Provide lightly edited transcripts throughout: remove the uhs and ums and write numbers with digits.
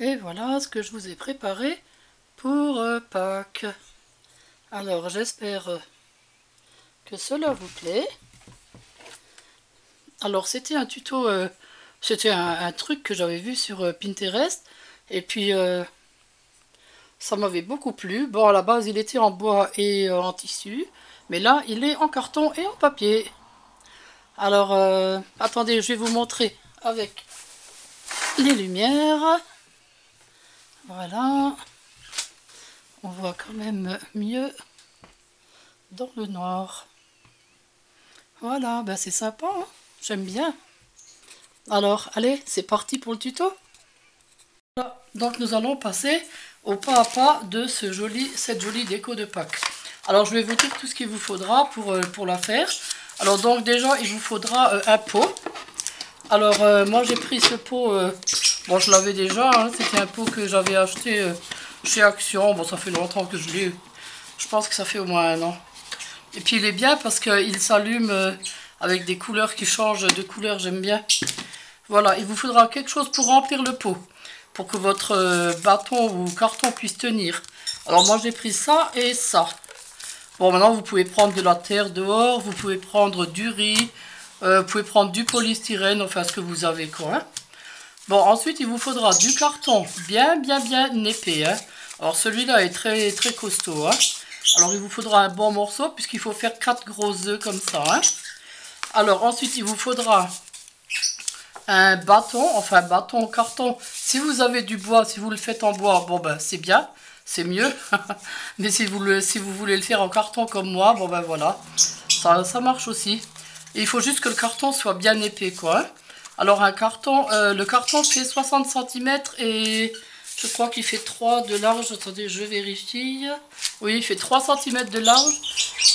Et voilà ce que je vous ai préparé pour Pâques. Alors j'espère que cela vous plaît. Alors c'était un tuto, c'était un truc que j'avais vu sur Pinterest. Et puis ça m'avait beaucoup plu. Bon, à la base il était en bois et en tissu. Mais là il est en carton et en papier. Alors attendez, je vais vous montrer avec les lumières. Voilà. On voit quand même mieux dans le noir. Voilà, ben c'est sympa, hein, j'aime bien. Alors, allez, c'est parti pour le tuto. Voilà. Donc nous allons passer au pas à pas de cette jolie déco de Pâques. Alors je vais vous dire tout ce qu'il vous faudra pour la faire. Alors donc déjà il vous faudra un pot. Alors moi j'ai pris ce pot, bon je l'avais déjà, hein, c'était un pot que j'avais acheté chez Action. Bon ça fait longtemps que je l'ai, je pense que ça fait au moins un an. Et puis il est bien parce qu'il s'allume avec des couleurs qui changent de couleur, j'aime bien. Voilà, il vous faudra quelque chose pour remplir le pot, pour que votre bâton ou carton puisse tenir. Alors moi j'ai pris ça et ça. Bon maintenant vous pouvez prendre de la terre dehors, vous pouvez prendre du riz, vous pouvez prendre du polystyrène, enfin ce que vous avez quoi. Hein. Bon ensuite il vous faudra du carton bien épais. Hein. Alors celui-là est très costaud. Hein. Alors il vous faudra un bon morceau puisqu'il faut faire 4 gros œufs comme ça. Hein. Alors ensuite il vous faudra un bâton, enfin bâton, carton. Si vous avez du bois, si vous le faites en bois, bon ben c'est bien, c'est mieux. Mais si vous voulez le faire en carton comme moi, bon ben voilà, ça marche aussi. Et il faut juste que le carton soit bien épais quoi. Hein. Alors un carton, le carton fait 60 cm et je crois qu'il fait 3 de large. Attendez, je vérifie. Oui, il fait 3 cm de large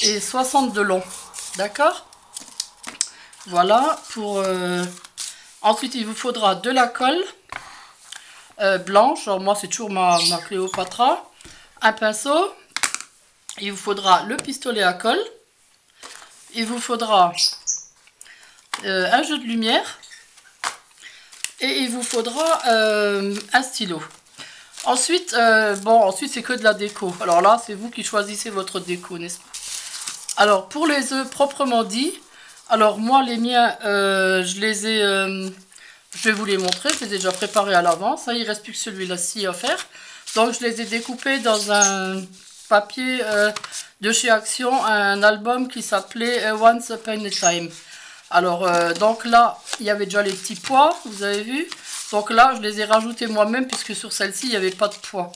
et 60 de long. D'accord? Voilà pour... Ensuite, il vous faudra de la colle blanche. Alors moi, c'est toujours ma Cléopatra. Un pinceau. Il vous faudra le pistolet à colle. Il vous faudra un jeu de lumière. Et il vous faudra un stylo. Ensuite, ensuite c'est que de la déco. Alors là, c'est vous qui choisissez votre déco, n'est-ce pas? Alors, pour les œufs proprement dit, alors moi, les miens, je les ai... je vais vous les montrer, je les ai déjà préparés à l'avance. Il ne reste plus que celui-là-ci à faire. Donc, je les ai découpés dans un papier de chez Action, un album qui s'appelait Once Upon a Time. Alors, donc là, il y avait déjà les petits pois, vous avez vu. Donc là, je les ai rajoutés moi-même puisque sur celle-ci, il n'y avait pas de pois.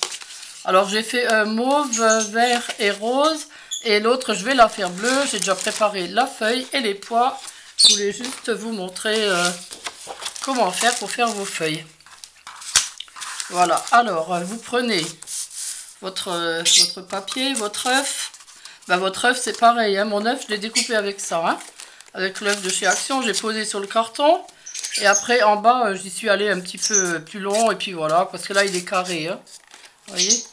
Alors, j'ai fait mauve, vert et rose. Et l'autre, je vais la faire bleue. J'ai déjà préparé la feuille et les pois. Je voulais juste vous montrer comment faire pour faire vos feuilles. Voilà. Alors, vous prenez votre papier, votre œuf. Ben, votre œuf, c'est pareil. Hein. Mon œuf, je l'ai découpé avec ça. Hein. Avec l'œuf de chez Action, j'ai posé sur le carton. Et après, en bas, j'y suis allée un petit peu plus long. Et puis voilà, parce que là, il est carré. Hein. Vous voyez?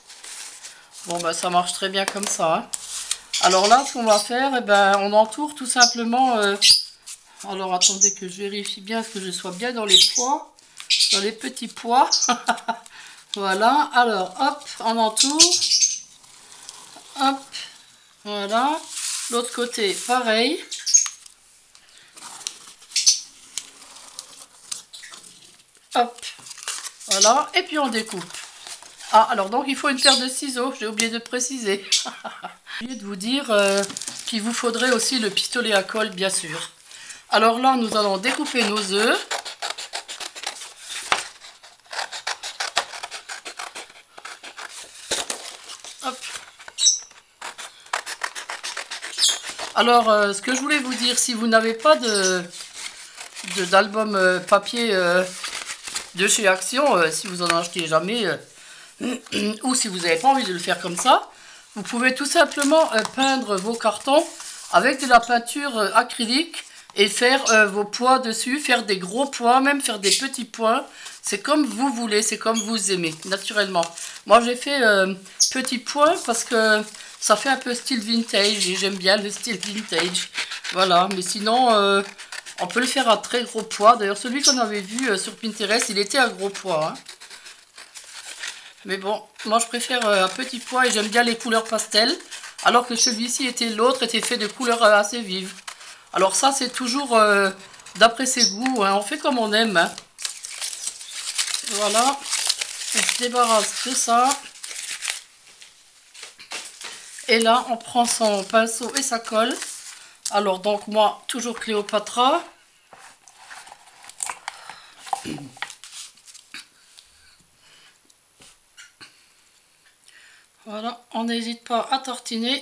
Bon, ben, ça marche très bien comme ça. Hein. Alors là, ce qu'on va faire, eh ben, on entoure tout simplement... alors, attendez que je vérifie bien que je sois bien dans les pois. Dans les petits pois. Voilà. Alors, hop, on entoure. Hop. Voilà. L'autre côté, pareil. Hop. Voilà. Et puis, on découpe. Ah, alors donc, il faut une paire de ciseaux. J'ai oublié de préciser. J'ai oublié de vous dire qu'il vous faudrait aussi le pistolet à colle, bien sûr. Alors là, nous allons découper nos œufs. Hop. Alors, ce que je voulais vous dire, si vous n'avez pas d'album papier de chez Action, si vous en achetez jamais, ou si vous n'avez pas envie de le faire comme ça, vous pouvez tout simplement peindre vos cartons avec de la peinture acrylique et faire vos pois dessus, faire des gros pois, même faire des petits pois. C'est comme vous voulez, c'est comme vous aimez, naturellement. Moi, j'ai fait petits pois parce que ça fait un peu style vintage et j'aime bien le style vintage. Voilà, mais sinon, on peut le faire à très gros pois. D'ailleurs, celui qu'on avait vu sur Pinterest, il était à gros pois. Hein. Mais bon, moi je préfère à petit pois et j'aime bien les couleurs pastel. Alors que celui-ci l'autre était fait de couleurs assez vives. Alors ça c'est toujours d'après ses goûts, hein. On fait comme on aime, hein. Voilà, on se débarrasse de ça. Et là on prend son pinceau et sa colle. Alors donc moi toujours Cléopatra. Voilà, on n'hésite pas à tartiner.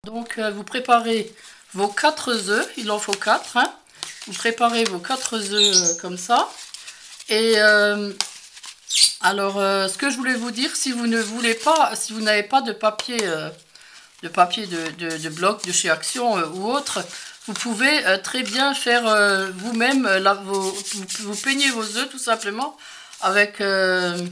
Donc vous préparez vos 4 œufs, il en faut 4, hein. Vous préparez vos 4 œufs comme ça. Et alors ce que je voulais vous dire, si vous ne voulez pas, si vous n'avez pas de papier de bloc de chez Action ou autre, vous pouvez très bien faire vous-même, vous peignez vos œufs tout simplement avec de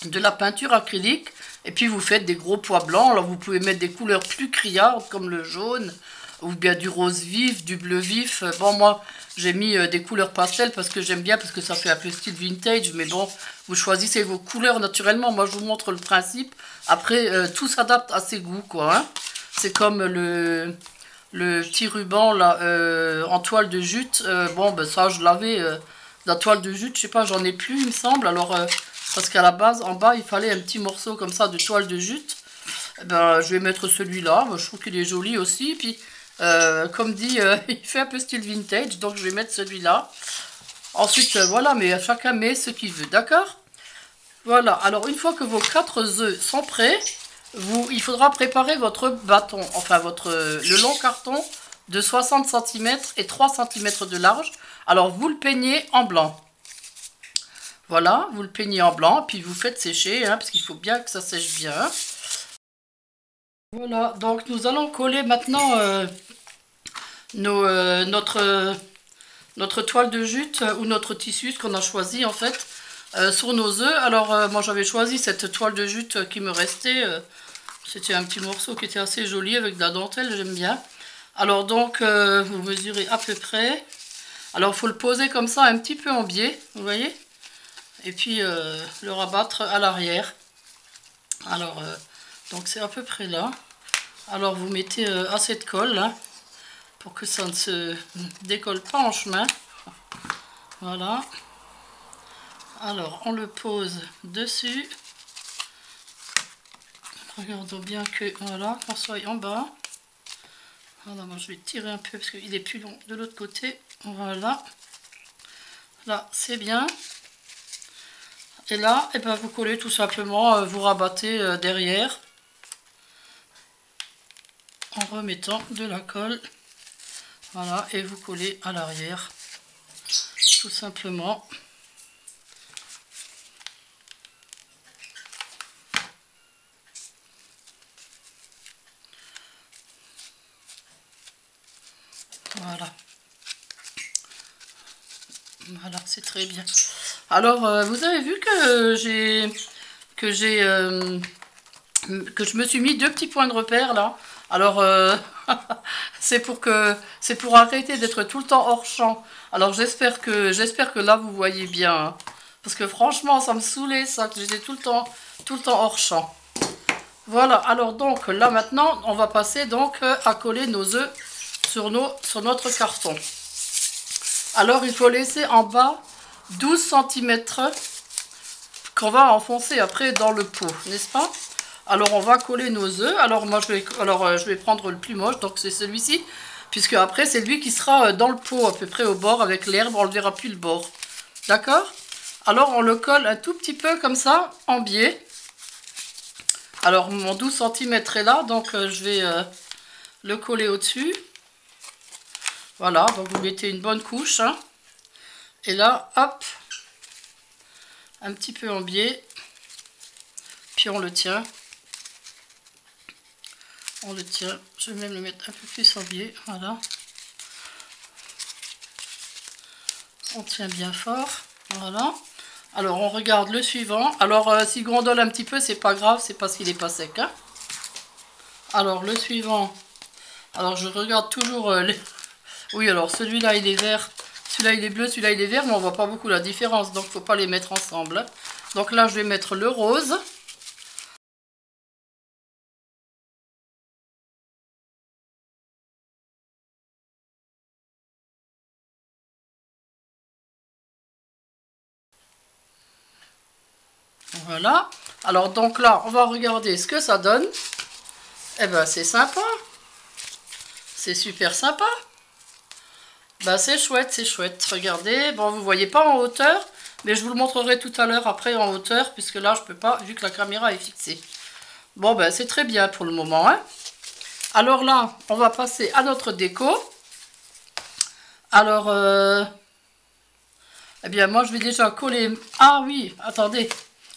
la peinture acrylique. Et puis vous faites des gros pois blancs. Alors vous pouvez mettre des couleurs plus criardes comme le jaune ou bien du rose vif, du bleu vif. Bon, moi j'ai mis des couleurs pastel parce que j'aime bien, parce que ça fait un peu style vintage. Mais bon, vous choisissez vos couleurs naturellement. Moi je vous montre le principe. Après tout s'adapte à ses goûts, quoi, hein. C'est comme le petit ruban là en toile de jute. Bon ben ça je l'avais, la toile de jute, je sais pas, j'en ai plus il me semble. Alors parce qu'à la base, en bas, il fallait un petit morceau comme ça de toile de jute. Eh ben, je vais mettre celui-là. Moi, je trouve qu'il est joli aussi. Puis, comme dit, il fait un peu style vintage. Donc, je vais mettre celui-là. Ensuite, voilà, mais chacun met ce qu'il veut. D'accord? Voilà. Alors, une fois que vos 4 œufs sont prêts, il faudra préparer votre bâton. Enfin, le long carton de 60 cm et 3 cm de large. Alors, vous le peignez en blanc. Voilà, vous le peignez en blanc, puis vous faites sécher, hein, parce qu'il faut bien que ça sèche bien. Voilà, donc nous allons coller maintenant notre toile de jute ou notre tissu, ce qu'on a choisi en fait, sur nos œufs. Alors moi j'avais choisi cette toile de jute qui me restait. C'était un petit morceau qui était assez joli avec de la dentelle, j'aime bien. Alors donc vous mesurez à peu près. Alors il faut le poser comme ça un petit peu en biais, vous voyez. Et puis le rabattre à l'arrière. Alors, donc c'est à peu près là. Alors vous mettez assez de colle là, pour que ça ne se décolle pas en chemin. Voilà. Alors on le pose dessus. Regardons bien que, voilà, qu'on soit en bas. Voilà, moi je vais tirer un peu parce qu'il est plus long de l'autre côté. Voilà. Là, c'est bien. Et là, et ben, vous collez tout simplement, vous rabattez derrière en remettant de la colle. Voilà, et vous collez à l'arrière, tout simplement. Voilà. Voilà, c'est très bien. Alors, vous avez vu que je me suis mis 2 petits points de repère là. Alors, c'est pour arrêter d'être tout le temps hors champ. Alors, j'espère que là vous voyez bien, hein. Parce que franchement, ça me saoulait ça, que j'étais tout le temps hors champ. Voilà. Alors donc là maintenant, on va passer donc à coller nos œufs sur notre carton. Alors, il faut laisser en bas 12 cm qu'on va enfoncer après dans le pot, n'est-ce pas? Alors, on va coller nos œufs. Alors, moi, je vais prendre le plus moche, donc c'est celui-ci, puisque après, c'est lui qui sera dans le pot, à peu près au bord, avec l'herbe, on ne verra plus le bord. D'accord? Alors, on le colle un tout petit peu comme ça, en biais. Alors, mon 12 cm est là, donc je vais le coller au-dessus. Voilà, donc vous mettez une bonne couche, hein. Et là, hop, un petit peu en biais, puis on le tient. On le tient, je vais même le mettre un peu plus en biais, voilà. On tient bien fort, voilà. Alors on regarde le suivant. Alors s'il gondole un petit peu, c'est pas grave, c'est parce qu'il est pas sec. Hein. Alors le suivant. Alors je regarde toujours les... Oui, alors celui-là il est vert, celui-là il est bleu, celui-là il est vert, mais on voit pas beaucoup la différence, donc faut pas les mettre ensemble. Hein. Donc là je vais mettre le rose. Voilà. Alors donc là, on va regarder ce que ça donne. Eh ben c'est sympa. C'est super sympa. Ben c'est chouette, c'est chouette. Regardez, bon vous voyez pas en hauteur, mais je vous le montrerai tout à l'heure après en hauteur, puisque là je peux pas, vu que la caméra est fixée. Bon ben c'est très bien pour le moment. Hein. Alors là, on va passer à notre déco. Alors, eh bien moi je vais déjà coller... Ah oui, attendez.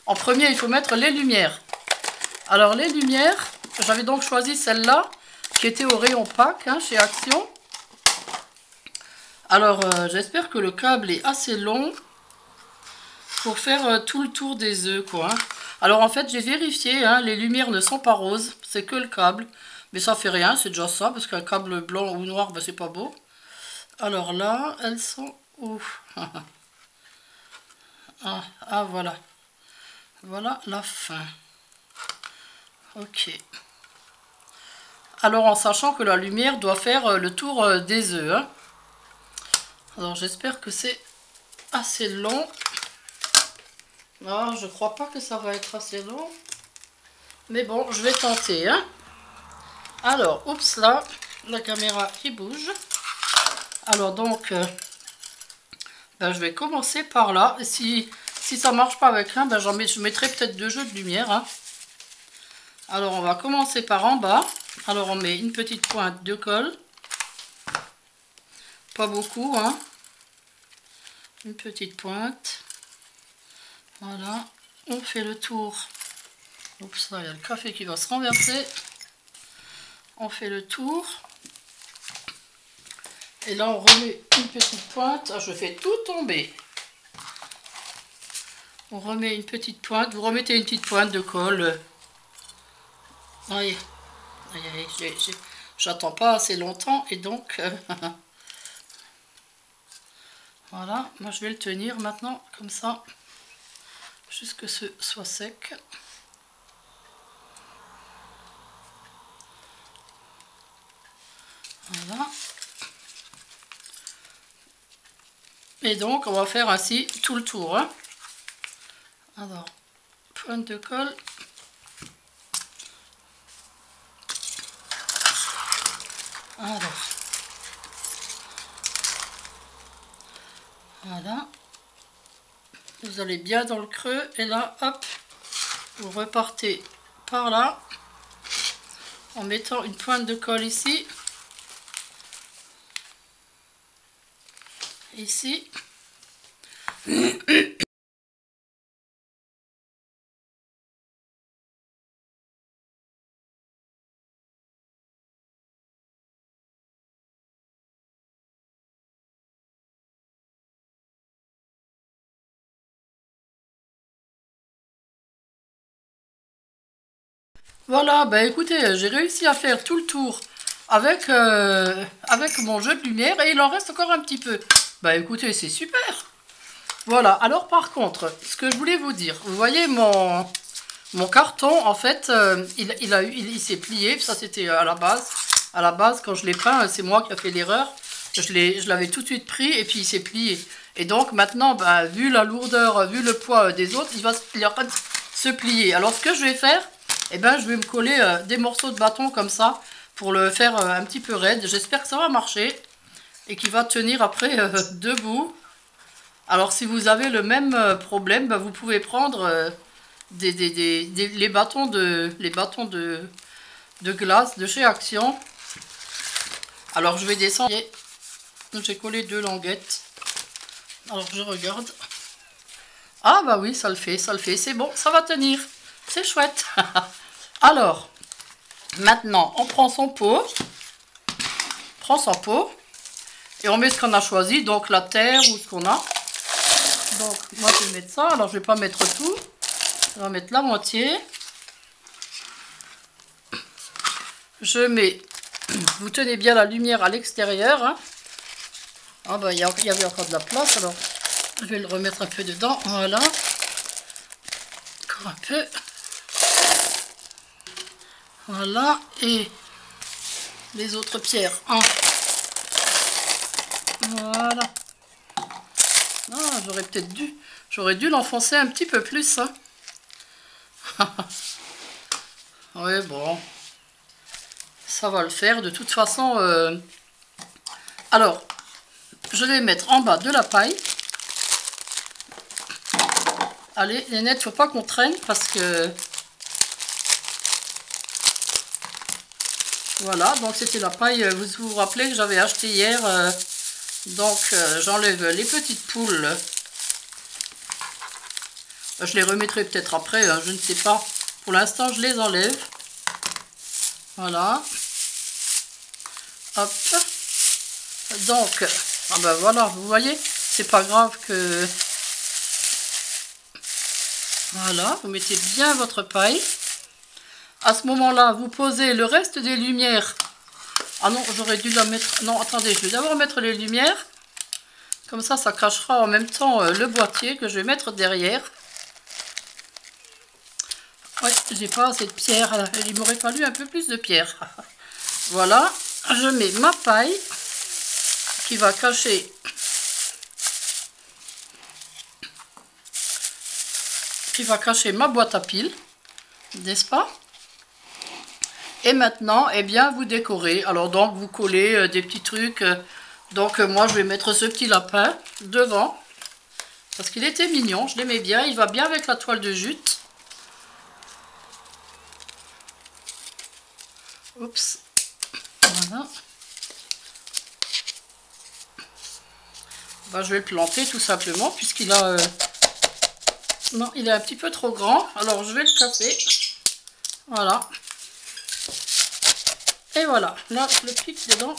En premier, il faut mettre les lumières. Alors les lumières, j'avais donc choisi celle-là, qui était au rayon Pâques, hein, chez Action. Alors j'espère que le câble est assez long pour faire tout le tour des œufs, quoi. Hein. Alors en fait, j'ai vérifié, hein, les lumières ne sont pas roses, c'est que le câble. Mais ça fait rien, c'est déjà ça, parce qu'un câble blanc ou noir, ben, c'est pas beau. Alors là, elles sont où? Ah, voilà. Voilà la fin. Ok. Alors en sachant que la lumière doit faire le tour des œufs. Hein. Alors j'espère que c'est assez long. Ah, je crois pas que ça va être assez long. Mais bon, je vais tenter. Hein. Alors, oups là, la caméra qui bouge. Alors donc, ben, je vais commencer par là. Si ça marche pas avec un, ben, je mettrai peut-être 2 jeux de lumière. Hein. Alors on va commencer par en bas. Alors on met une petite pointe de colle. Pas beaucoup, hein. Une petite pointe. Voilà. On fait le tour. Oups, là il y a le café qui va se renverser. On fait le tour. Et là on remet une petite pointe. Ah, je fais tout tomber. On remet une petite pointe. Vous remettez une petite pointe de colle. Oui. J'attends pas assez longtemps et donc... Voilà, moi je vais le tenir maintenant comme ça, jusque ce soit sec. Voilà. Et donc on va faire ainsi tout le tour. Hein. Alors, pointe de colle. Alors. Voilà. Vous allez bien dans le creux et là, hop, vous repartez par là en mettant une pointe de colle ici. Ici. Voilà, bah écoutez, j'ai réussi à faire tout le tour avec mon jeu de lumière et il en reste encore un petit peu. Bah écoutez, c'est super. Voilà, alors par contre, ce que je voulais vous dire, vous voyez mon carton, en fait, il s'est plié, ça c'était à la base. À la base, quand je l'ai peint, c'est moi qui ai fait l'erreur. Je l'avais tout de suite pris et puis il s'est plié. Et donc maintenant, bah, vu la lourdeur, vu le poids des autres, il est en train de se plier. Alors ce que je vais faire, eh ben, je vais me coller des morceaux de bâton comme ça pour le faire un petit peu raide. J'espère que ça va marcher et qu'il va tenir après debout. Alors si vous avez le même problème, bah, vous pouvez prendre les bâtons de glace de chez Action. Alors je vais descendre. J'ai collé 2 languettes. Alors je regarde. Ah bah oui, ça le fait, c'est bon, ça va tenir. C'est chouette. Alors, maintenant, on prend son pot. Et on met ce qu'on a choisi, donc la terre ou ce qu'on a. Donc, moi, je vais mettre ça. Alors, je vais pas mettre tout. Je vais mettre la moitié. Je mets... Vous tenez bien la lumière à l'extérieur. Hein. Ah bah, il y avait encore de la place. Alors, je vais le remettre un peu dedans. Voilà. Encore un peu. Voilà. Et les autres pierres. Hein. Voilà. Ah, j'aurais dû l'enfoncer un petit peu plus. Hein. Oui, bon. Ça va le faire. De toute façon, alors, je vais mettre en bas de la paille. Allez, les nettes, faut pas qu'on traîne parce que... Voilà, donc c'était la paille, vous vous rappelez que j'avais acheté hier. Donc, j'enlève les petites poules. Je les remettrai peut-être après, hein, je ne sais pas. Pour l'instant, je les enlève. Voilà. Hop. Donc, ah ben voilà, vous voyez, c'est pas grave que... Voilà, vous mettez bien votre paille. À ce moment-là, vous posez le reste des lumières. Ah non, j'aurais dû la mettre... Non, attendez, je vais d'abord mettre les lumières. Comme ça cachera en même temps le boîtier que je vais mettre derrière. Ouais, j'ai pas assez de pierre. Il m'aurait fallu un peu plus de pierre. Voilà, je mets ma paille qui va cacher... ma boîte à piles, n'est-ce pas? Et maintenant, eh bien, vous décorez. Alors donc, vous collez des petits trucs. Donc, moi, je vais mettre ce petit lapin devant. Parce qu'il était mignon, je l'aimais bien. Il va bien avec la toile de jute. Oups. Voilà. Ben, je vais le planter tout simplement, puisqu'il a... Non, il est un petit peu trop grand. Alors, je vais le casser. Voilà. Et voilà. Là, je le pique dedans.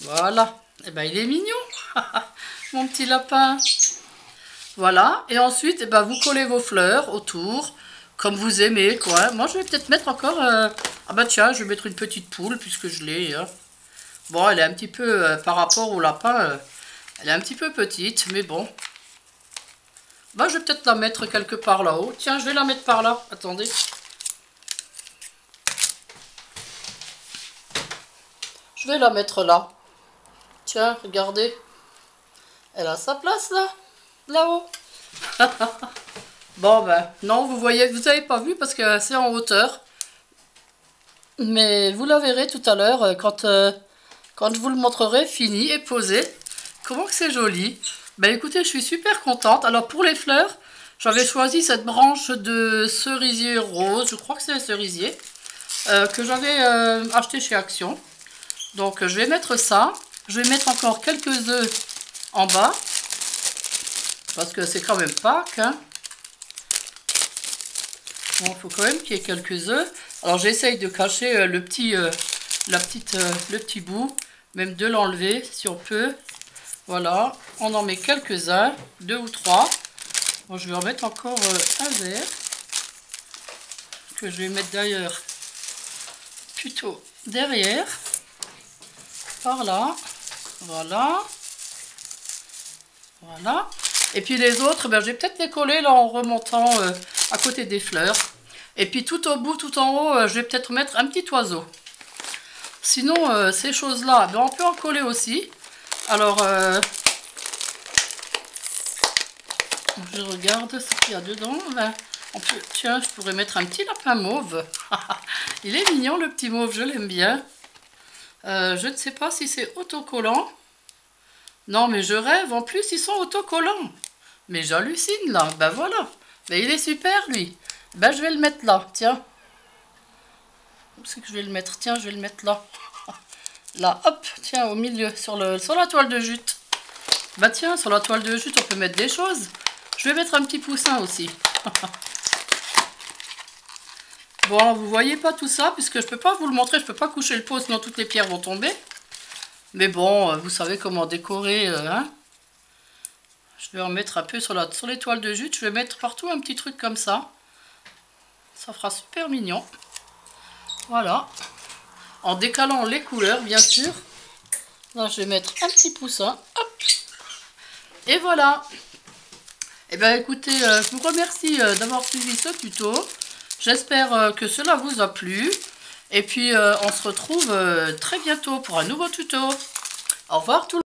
Voilà. Et ben, il est mignon. Mon petit lapin. Voilà. Et ensuite, eh ben, vous collez vos fleurs autour. Comme vous aimez, quoi. Moi, je vais peut-être mettre encore... Ah bah tiens, je vais mettre une petite poule, puisque je l'ai. Hein. Bon, elle est un petit peu... par rapport au lapin, elle est un petit peu petite. Mais bon. Bah, je vais peut-être la mettre quelque part là-haut. Tiens, je vais la mettre par là. Attendez. Je vais la mettre là. Tiens, regardez. Elle a sa place là. Là-haut. Bon, ben, non, vous voyez, vous n'avez pas vu parce que c'est en hauteur. Mais vous la verrez tout à l'heure quand je vous le montrerai fini et posé. Comment que c'est joli. Ben écoutez, je suis super contente. Alors pour les fleurs, j'avais choisi cette branche de cerisier rose. Je crois que c'est un cerisier. Que j'avais acheté chez Action. Donc je vais mettre ça. Je vais mettre encore quelques œufs en bas. Parce que c'est quand même Pâques. Hein. Bon, il faut quand même qu'il y ait quelques œufs. Alors j'essaye de cacher le petit bout. Même de l'enlever si on peut. Voilà. On en met quelques-uns. 2 ou 3. Bon, je vais en mettre encore un verre. Que je vais mettre d'ailleurs plutôt derrière. Par là. Voilà. Voilà. Et puis les autres, ben, je vais peut-être les coller là en remontant à côté des fleurs. Et puis tout au bout, tout en haut, je vais peut-être mettre un petit oiseau. Sinon, ces choses-là, ben, on peut en coller aussi. Alors, je regarde ce qu'il y a dedans. Ben, tiens, je pourrais mettre un petit lapin mauve. Il est mignon le petit mauve, je l'aime bien. Je ne sais pas si c'est autocollant. Non, mais je rêve. En plus, ils sont autocollants. Mais j'hallucine, là. Ben voilà. Ben, il est super, lui. Ben, je vais le mettre là. Tiens. Où c'est que je vais le mettre? Tiens, je vais le mettre là. Là, hop. Tiens, au milieu, sur la toile de jute. Ben, tiens, sur la toile de jute, on peut mettre des choses. Je vais mettre un petit poussin aussi. Bon, vous voyez pas tout ça, puisque je peux pas vous le montrer. Je peux pas coucher le pot, sinon toutes les pierres vont tomber. Mais bon, vous savez comment décorer, hein. Je vais en mettre un peu sur les toiles de jute. Je vais mettre partout un petit truc comme ça. Ça fera super mignon. Voilà. En décalant les couleurs, bien sûr. Là, je vais mettre un petit poussin. Hop. Et voilà. Eh bien, écoutez, je vous remercie d'avoir suivi ce tuto. J'espère que cela vous a plu. Et puis, on se retrouve très bientôt pour un nouveau tuto. Au revoir tout le monde.